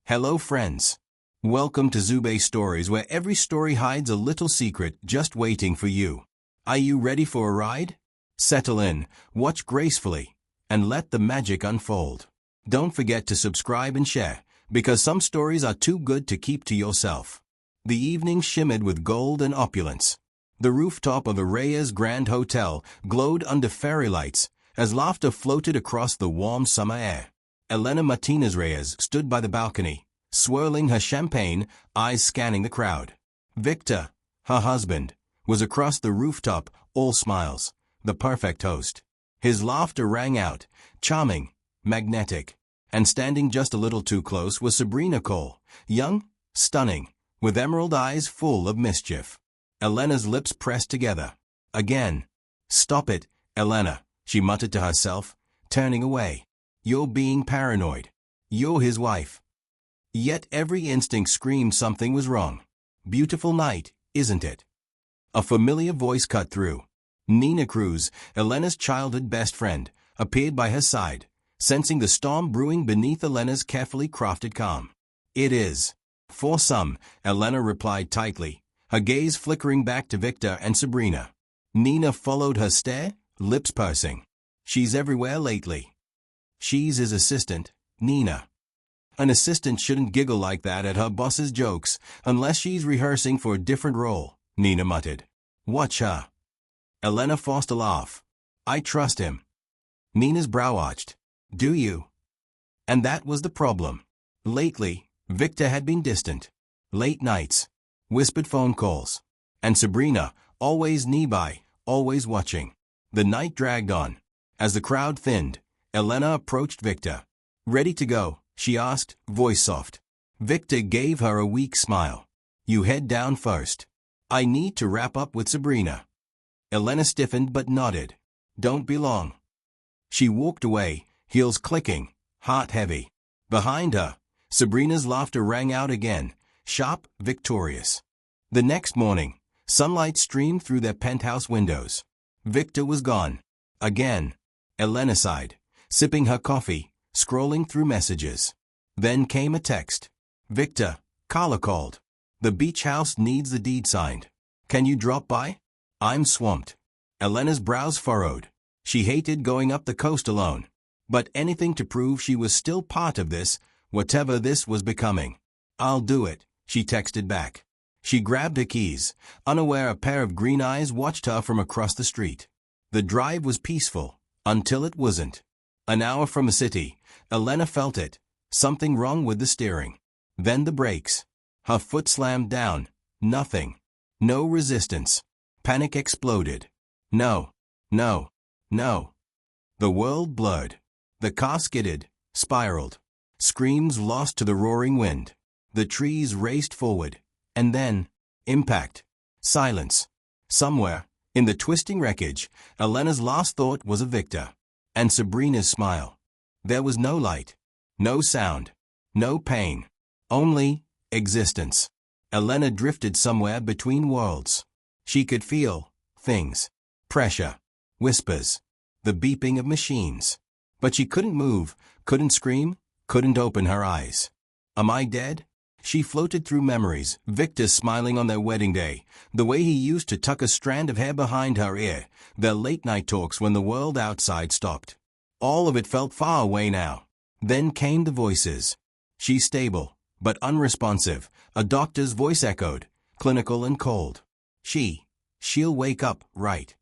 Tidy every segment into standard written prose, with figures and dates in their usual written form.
Hello friends. Welcome to Zube Stories, where every story hides a little secret just waiting for you. Are you ready for a ride? Settle in, watch gracefully, and let the magic unfold. Don't forget to subscribe and share, because some stories are too good to keep to yourself. The evening shimmered with gold and opulence. The rooftop of Araya's Grand Hotel glowed under fairy lights as laughter floated across the warm summer air. Elena Martinez Reyes stood by the balcony, swirling her champagne, eyes scanning the crowd. Victor, her husband, was across the rooftop, all smiles, the perfect host. His laughter rang out, charming, magnetic, and standing just a little too close was Sabrina Cole, young, stunning, with emerald eyes full of mischief. Elena's lips pressed together. Again. "Stop it, Elena," she muttered to herself, turning away. "You're being paranoid. You're his wife." Yet every instinct screamed something was wrong. "Beautiful night, isn't it?" A familiar voice cut through. Nina Cruz, Elena's childhood best friend, appeared by her side, sensing the storm brewing beneath Elena's carefully crafted calm. "It is." "For some," Elena replied tightly, her gaze flickering back to Victor and Sabrina. Nina followed her stare, lips pursing. "She's everywhere lately." "She's his assistant, Nina." "An assistant shouldn't giggle like that at her boss's jokes, unless she's rehearsing for a different role," Nina muttered. "Watch her." Elena forced a laugh. "I trust him." Nina's brow arched. "Do you?" And that was the problem. Lately, Victor had been distant. Late nights, whispered phone calls, and Sabrina, always nearby, always watching. The night dragged on. As the crowd thinned, Elena approached Victor. "Ready to go?" she asked, voice soft. Victor gave her a weak smile. "You head down first. I need to wrap up with Sabrina." Elena stiffened but nodded. "Don't be long." She walked away, heels clicking, heart heavy. Behind her, Sabrina's laughter rang out again, sharp, victorious. The next morning, sunlight streamed through their penthouse windows. Victor was gone. Again. Elena sighed, sipping her coffee, scrolling through messages. Then came a text. "Victor, Carla called. The beach house needs the deed signed. Can you drop by? I'm swamped." Elena's brows furrowed. She hated going up the coast alone. But anything to prove she was still part of this, whatever this was becoming. "I'll do it," she texted back. She grabbed her keys, unaware a pair of green eyes watched her from across the street. The drive was peaceful, until it wasn't. An hour from the city, Elena felt it. Something wrong with the steering. Then the brakes. Her foot slammed down. Nothing. No resistance. Panic exploded. No. No. No. The world blurred. The car skidded, spiraled. Screams lost to the roaring wind. The trees raced forward. And then, impact. Silence. Somewhere, in the twisting wreckage, Elena's last thought was of Victor. And Sabrina's smile. There was no light. No sound. No pain. Only existence. Elena drifted somewhere between worlds. She could feel things. Pressure. Whispers. The beeping of machines. But she couldn't move, couldn't scream, couldn't open her eyes. Am I dead? She floated through memories, Victor smiling on their wedding day, the way he used to tuck a strand of hair behind her ear, their late-night talks when the world outside stopped. All of it felt far away now. Then came the voices. "She's stable, but unresponsive," a doctor's voice echoed, clinical and cold. She'll wake up, right?"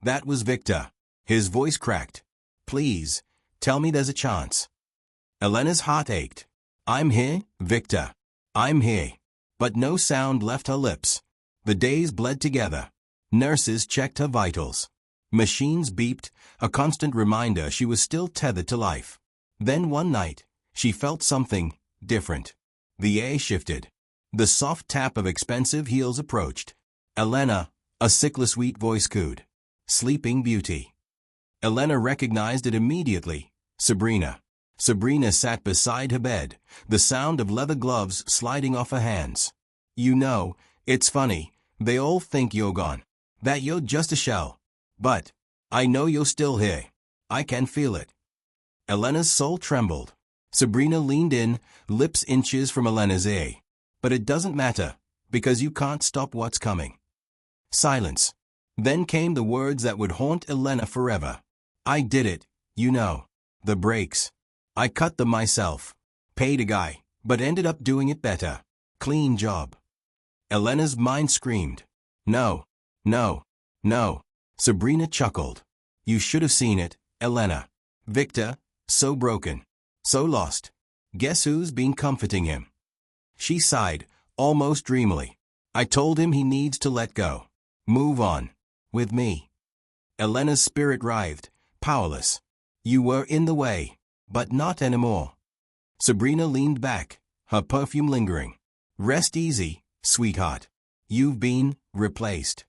That was Victor. His voice cracked. "Please, tell me there's a chance." Elena's heart ached. "I'm here, Victor. I'm here." But no sound left her lips. The days bled together. Nurses checked her vitals. Machines beeped, a constant reminder she was still tethered to life. Then one night, she felt something different. The air shifted. The soft tap of expensive heels approached. "Elena," a sickly sweet voice cooed. "Sleeping Beauty." Elena recognized it immediately. Sabrina. Sabrina sat beside her bed, the sound of leather gloves sliding off her hands. "You know, it's funny, they all think you're gone. That you're just a shell. But I know you're still here. I can feel it." Elena's soul trembled. Sabrina leaned in, lips inches from Elena's ear. But it doesn't matter, because you can't stop what's coming. Silence. Then came the words that would haunt Elena forever. I did it, you know. The brakes. I cut them myself. Paid a guy, but ended up doing it better. Clean job. Elena's mind screamed. No, no, no. Sabrina chuckled. You should have seen it, Elena. Victor, so broken. So lost. Guess who's been comforting him? She sighed, almost dreamily. I told him he needs to let go. Move on. With me. Elena's spirit writhed, powerless. You were in the way, but not anymore. Sabrina leaned back, her perfume lingering. Rest easy, sweetheart. You've been replaced.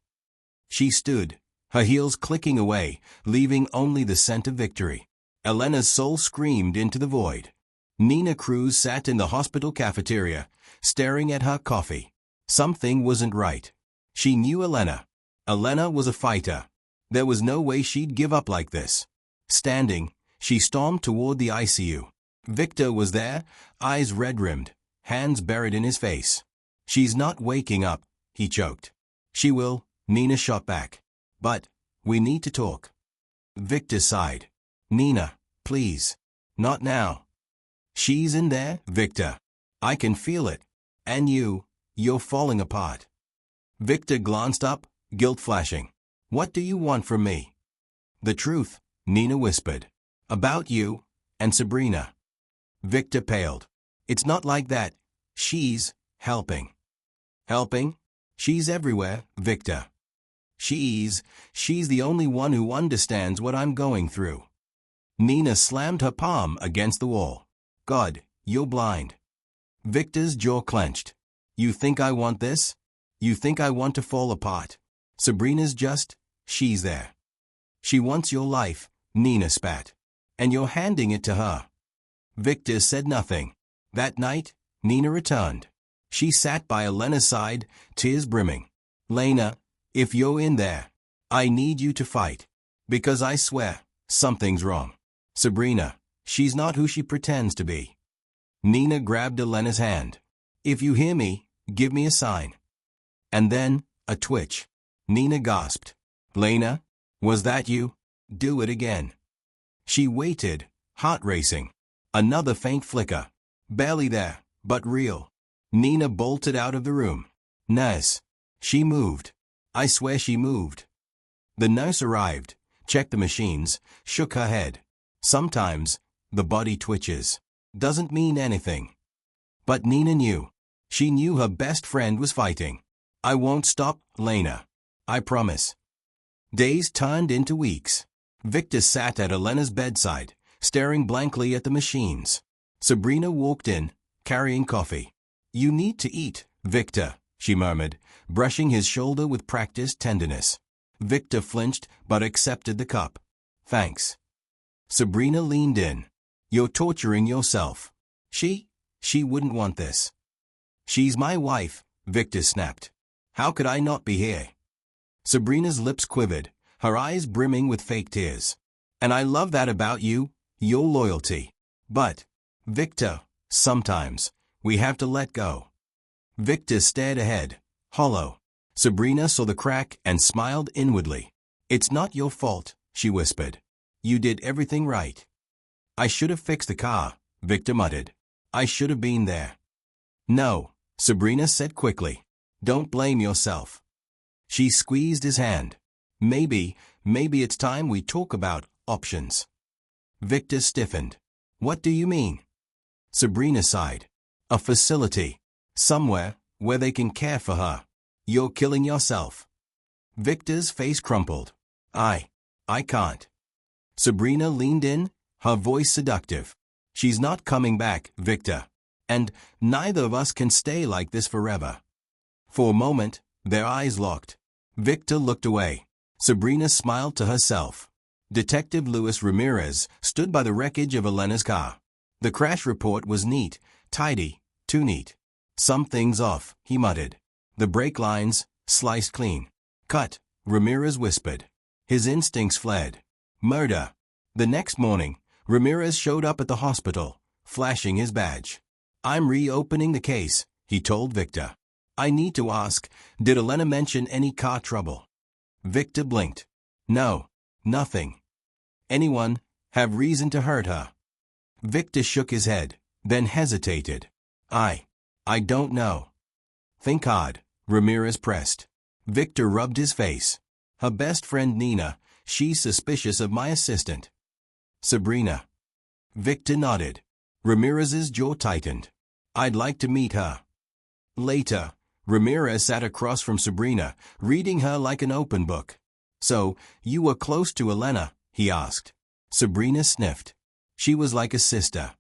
She stood, her heels clicking away, leaving only the scent of victory. Elena's soul screamed into the void. Nina Cruz sat in the hospital cafeteria, staring at her coffee. Something wasn't right. She knew Elena. Elena was a fighter. There was no way she'd give up like this. Standing, she stormed toward the ICU. Victor was there, eyes red-rimmed, hands buried in his face. She's not waking up, he choked. She will, Nina shot back. But, we need to talk. Victor sighed. Nina, please. Not now. She's in there, Victor. I can feel it. And you're falling apart. Victor glanced up, guilt flashing. What do you want from me? The truth, Nina whispered. About you, and Sabrina. Victor paled. It's not like that. She's helping. Helping? She's everywhere, Victor. She's the only one who understands what I'm going through. Nina slammed her palm against the wall. God, you're blind. Victor's jaw clenched. You think I want this? You think I want to fall apart? Sabrina's she's there. She wants your life, Nina spat. And you're handing it to her. Victor said nothing. That night, Nina returned. She sat by Elena's side, tears brimming. Lena, if you're in there, I need you to fight. Because I swear, something's wrong. Sabrina, she's not who she pretends to be. Nina grabbed Elena's hand. If you hear me, give me a sign. And then, a twitch. Nina gasped. Lena, was that you? Do it again. She waited, heart racing. Another faint flicker. Barely there, but real. Nina bolted out of the room. Nurse. She moved. I swear she moved. The nurse arrived, checked the machines, shook her head. Sometimes, the body twitches. Doesn't mean anything. But Nina knew. She knew her best friend was fighting. I won't stop, Lena. I promise. Days turned into weeks. Victor sat at Elena's bedside, staring blankly at the machines. Sabrina walked in, carrying coffee. You need to eat, Victor, she murmured, brushing his shoulder with practiced tenderness. Victor flinched but accepted the cup. Thanks. Sabrina leaned in. You're torturing yourself. She wouldn't want this. She's my wife, Victor snapped. How could I not be here? Sabrina's lips quivered, her eyes brimming with fake tears. And I love that about you, your loyalty. But, Victor, sometimes, we have to let go. Victor stared ahead, hollow. Sabrina saw the crack and smiled inwardly. It's not your fault, she whispered. You did everything right. I should have fixed the car, Victor muttered. I should have been there. No, Sabrina said quickly. Don't blame yourself. She squeezed his hand. Maybe it's time we talk about options. Victor stiffened. What do you mean? Sabrina sighed. A facility. Somewhere where they can care for her. You're killing yourself. Victor's face crumpled. I can't. Sabrina leaned in, her voice seductive. She's not coming back, Victor. And neither of us can stay like this forever. For a moment, their eyes locked. Victor looked away. Sabrina smiled to herself. Detective Luis Ramirez stood by the wreckage of Elena's car. The crash report was neat, tidy, too neat. Something's off, he muttered. The brake lines, sliced clean. Cut, Ramirez whispered. His instincts fled. Murder. The next morning, Ramirez showed up at the hospital, flashing his badge. I'm reopening the case, he told Victor. I need to ask, did Elena mention any car trouble? Victor blinked. No, nothing. Anyone have reason to hurt her? Victor shook his head, then hesitated. I don't know. Think hard, Ramirez pressed. Victor rubbed his face. Her best friend Nina, she's suspicious of my assistant. Sabrina. Victor nodded. Ramirez's jaw tightened. I'd like to meet her. Later, Ramirez sat across from Sabrina, reading her like an open book. So, you were close to Elena, he asked. Sabrina sniffed. She was like a sister.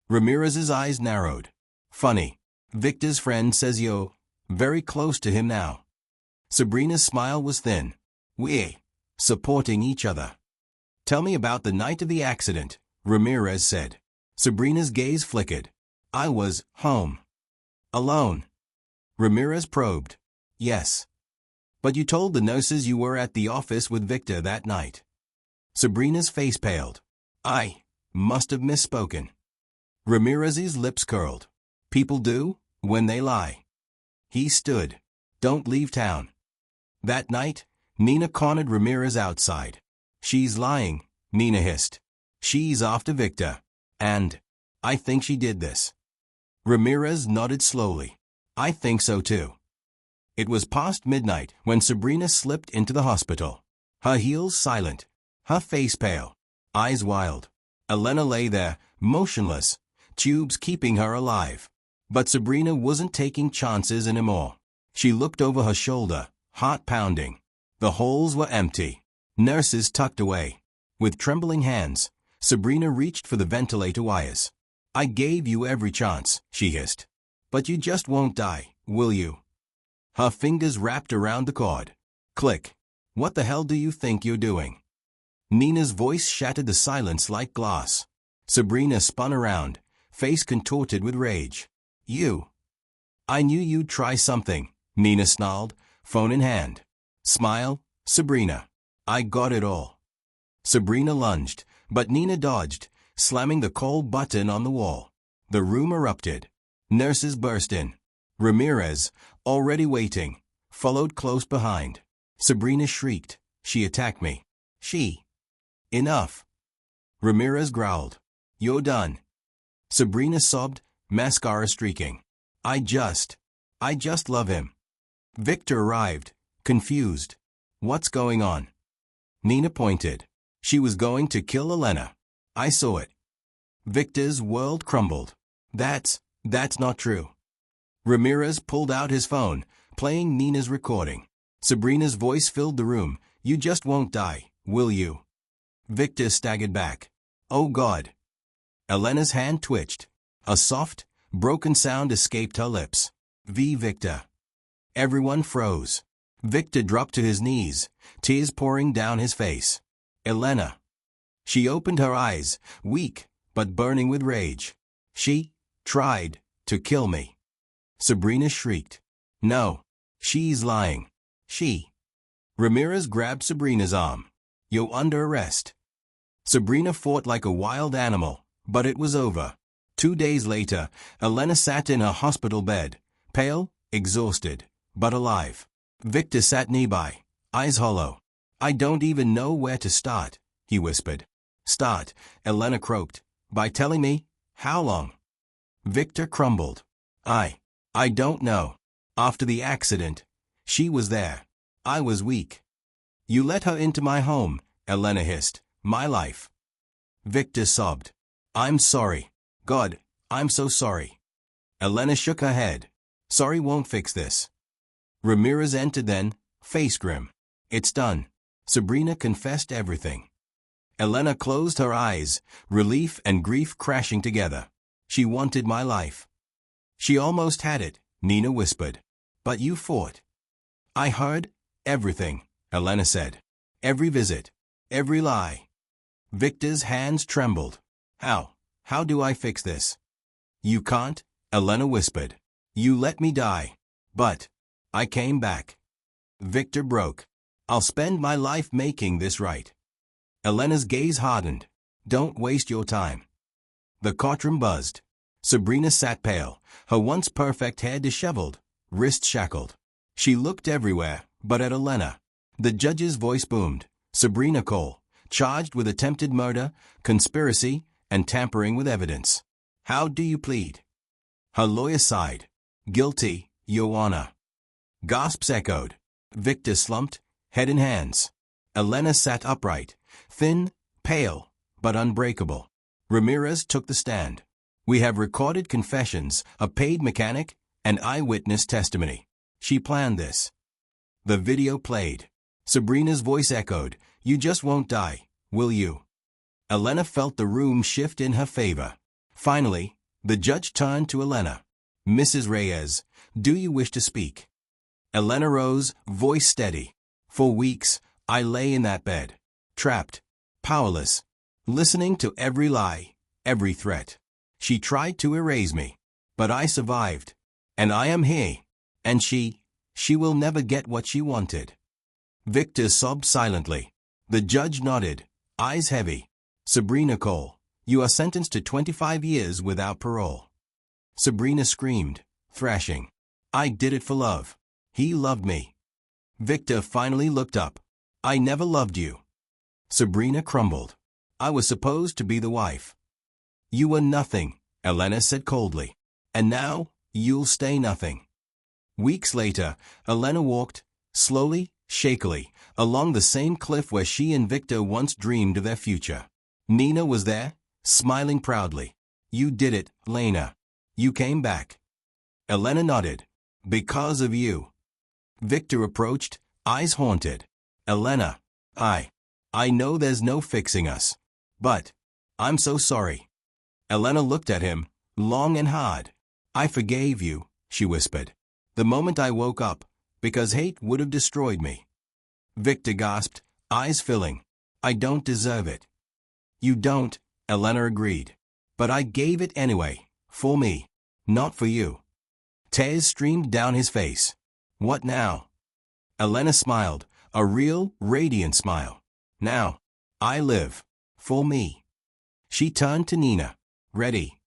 Ramirez's eyes narrowed. Funny. Victor's friend says you're very close to him now. Sabrina's smile was thin. We're supporting each other. Tell me about the night of the accident, Ramirez said. Sabrina's gaze flickered. I was home. Alone. Ramirez probed. Yes. But you told the nurses you were at the office with Victor that night. Sabrina's face paled. I must have misspoken. Ramirez's lips curled. People do, when they lie. He stood. Don't leave town. That night, Nina cornered Ramirez outside. She's lying, Nina hissed. She's after Victor. And I think she did this. Ramirez nodded slowly. I think so too. It was past midnight when Sabrina slipped into the hospital. Her heels silent, her face pale, eyes wild. Elena lay there, motionless, tubes keeping her alive. But Sabrina wasn't taking chances anymore. She looked over her shoulder, heart pounding. The holes were empty. Nurses tucked away. With trembling hands, Sabrina reached for the ventilator wires. I gave you every chance, she hissed. But you just won't die, will you? Her fingers wrapped around the cord. Click. What the hell do you think you're doing? Nina's voice shattered the silence like glass. Sabrina spun around, face contorted with rage. You. I knew you'd try something, Nina snarled, phone in hand. Smile, Sabrina. I got it all. Sabrina lunged, but Nina dodged, slamming the call button on the wall. The room erupted. Nurses burst in. Ramirez, already waiting, followed close behind. Sabrina shrieked. She attacked me. She. Enough. Ramirez growled. You're done. Sabrina sobbed, mascara streaking. I just love him. Victor arrived, confused. What's going on? Nina pointed. She was going to kill Elena. I saw it. Victor's world crumbled. That's not true. Ramirez pulled out his phone, playing Nina's recording. Sabrina's voice filled the room. You just won't die, will you? Victor staggered back. Oh God. Elena's hand twitched. A soft, broken sound escaped her lips. Victor. Everyone froze. Victor dropped to his knees, tears pouring down his face. Elena. She opened her eyes, weak, but burning with rage. She tried to kill me. Sabrina shrieked. No. She's lying. She. Ramirez grabbed Sabrina's arm. You're under arrest. Sabrina fought like a wild animal, but it was over. 2 days later, Elena sat in her hospital bed, pale, exhausted, but alive. Victor sat nearby, eyes hollow. I don't even know where to start, he whispered. Start, Elena croaked. By telling me, how long? Victor crumbled. I don't know. After the accident, she was there. I was weak. You let her into my home, Elena hissed. My life. Victor sobbed. I'm sorry. God, I'm so sorry. Elena shook her head. Sorry won't fix this. Ramirez entered then, face grim. It's done. Sabrina confessed everything. Elena closed her eyes, relief and grief crashing together. She wanted my life. She almost had it, Nina whispered. But you fought. I heard everything, Elena said. Every visit. Every lie. Victor's hands trembled. How do I fix this? You can't, Elena whispered. You let me die. But I came back. Victor broke. I'll spend my life making this right. Elena's gaze hardened. Don't waste your time. The courtroom buzzed. Sabrina sat pale, her once perfect hair disheveled, wrists shackled. She looked everywhere, but at Elena. The judge's voice boomed. Sabrina Cole, charged with attempted murder, conspiracy, and tampering with evidence. How do you plead? Her lawyer sighed. Guilty, Your Honor. Gasps echoed. Victor slumped, head in hands. Elena sat upright, thin, pale, but unbreakable. Ramirez took the stand. We have recorded confessions, a paid mechanic, and eyewitness testimony. She planned this. The video played. Sabrina's voice echoed. You just won't die, will you? Elena felt the room shift in her favor. Finally, the judge turned to Elena. Mrs. Reyes, do you wish to speak? Elena rose, voice steady. For weeks, I lay in that bed, trapped, powerless, listening to every lie, every threat. She tried to erase me, but I survived. And I am here. And she will never get what she wanted. Victor sobbed silently. The judge nodded, eyes heavy. Sabrina Cole, you are sentenced to 25 years without parole. Sabrina screamed, thrashing. I did it for love. He loved me. Victor finally looked up. I never loved you. Sabrina crumbled. I was supposed to be the wife. You were nothing, Elena said coldly. And now, you'll stay nothing. Weeks later, Elena walked, slowly, shakily, along the same cliff where she and Victor once dreamed of their future. Nina was there, smiling proudly. You did it, Elena. You came back. Elena nodded. Because of you. Victor approached, eyes haunted. Elena, I know there's no fixing us. But, I'm so sorry. Elena looked at him, long and hard. I forgave you, she whispered. The moment I woke up, because hate would have destroyed me. Victor gasped, eyes filling. I don't deserve it. You don't, Elena agreed. But I gave it anyway, for me, not for you. Tears streamed down his face. What now? Elena smiled, a real, radiant smile. Now, I live. For me. She turned to Nina. Ready?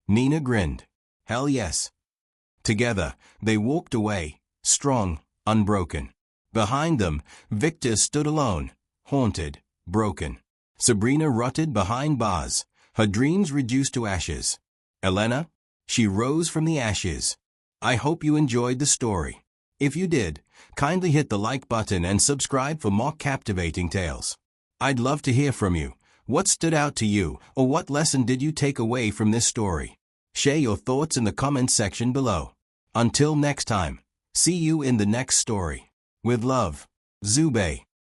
Nina grinned. Hell yes. Together, they walked away, strong, unbroken. Behind them, Victor stood alone, haunted, broken. Sabrina rotted behind bars, her dreams reduced to ashes. Elena? She rose from the ashes. I hope you enjoyed the story. If you did, kindly hit the like button and subscribe for more captivating tales. I'd love to hear from you. What stood out to you, or what lesson did you take away from this story? Share your thoughts in the comments section below. Until next time, see you in the next story. With love, Zubay.